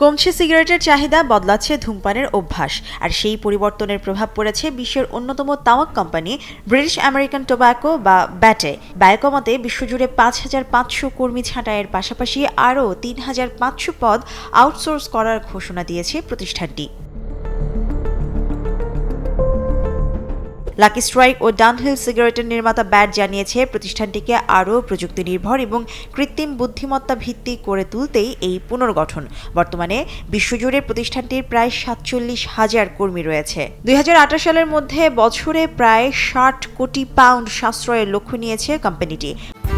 কমছে সিগারেটের চাহিদা, বদলাচ্ছে ধূমপানের অভ্যাস, আর সেই পরিবর্তনের প্রভাব পড়েছে বিশ্বের অন্যতম তামাক কোম্পানি ব্রিটিশ আমেরিকান টোব্যাকো বা ব্যাটে। ব্যয় কমাতে বিশ্বজুড়ে ৫,৫০০ কর্মী ছাঁটাইয়ের পাশাপাশি আরও ৩,৫০০ পদ আউটসোর্স করার ঘোষণা দিয়েছে প্রতিষ্ঠানটি। লাকি স্ট্রাইক ও ডানহিল সিগারেটের নির্মাতা ব্যাট জানিয়েছে, প্রতিষ্ঠানটিকে আরও প্রযুক্তি নির্ভর এবং কৃত্রিম বুদ্ধিমত্তা ভিত্তিক করে তুলতেই এই পুনর্গঠন। বর্তমানে বিশ্বজুড়ে প্রতিষ্ঠানটির প্রায় ৪৭,০০০ কর্মী রয়েছে। ২০২৮ সালের মধ্যে বছরে প্রায় ৬০ কোটি পাউন্ড সাশ্রয়ের লক্ষ্য নিয়েছে কোম্পানিটি।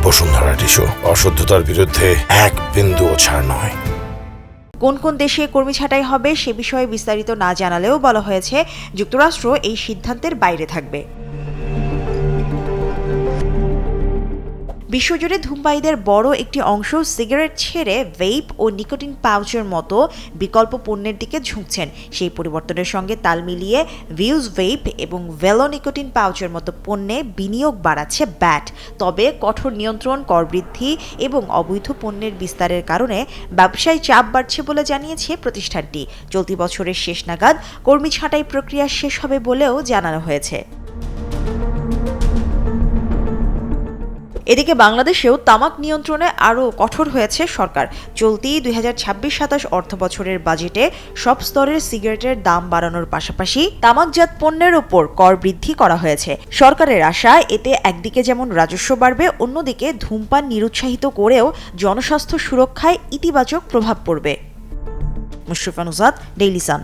বসুন্ধরা টিস্যু, অশুদ্ধতার বিরুদ্ধে এক বিন্দুও ছাড় নয়। কোন কোন দেশে কর্মী ছাঁটাই হবে সে বিষয়ে বিস্তারিত না জানালেও বলা হয়েছে, যুক্তরাষ্ট্র এই সিদ্ধান্তের বাইরে থাকবে। বিশ্বজুড়ে ধূমপায়ীদের বড় একটি অংশ সিগারেট ছেড়ে ভেইপ ও নিকোটিন পাউচের মতো বিকল্প পণ্যের দিকে ঝুঁকছেন। সেই পরিবর্তনের সঙ্গে তাল মিলিয়ে ভিউজ ভেইপ এবং ভেলো নিকোটিন পাউচের মতো পণ্যে বিনিয়োগ বাড়াচ্ছে ব্যাট। তবে কঠোর নিয়ন্ত্রণ, কর বৃদ্ধি এবং অবৈধ পণ্যের বিস্তারের কারণে ব্যবসায় চাপ বাড়ছে বলে জানিয়েছে প্রতিষ্ঠানটি। চলতি বছরের শেষ নাগাদ কর্মী ছাঁটাই প্রক্রিয়া শেষ হবে বলেও জানানো হয়েছে। এদিকে বাংলাদেশেও তামাক নিয়ন্ত্রণে আরও কঠোর হয়েছে সরকার। চলতি ২০২৬-২৭ অর্থবছরের বাজেটে সব স্তরের সিগারেটের দাম বাড়ানোর পাশাপাশি তামাকজাত পণ্যের ওপর কর বৃদ্ধি করা হয়েছে। সরকারের আশা, এতে একদিকে যেমন রাজস্ব বাড়বে, অন্যদিকে ধূমপান নিরুৎসাহিত করেও জনস্বাস্থ্য সুরক্ষায় ইতিবাচক প্রভাব পড়বে। Mushrifa Nuzhat, Daily Sun.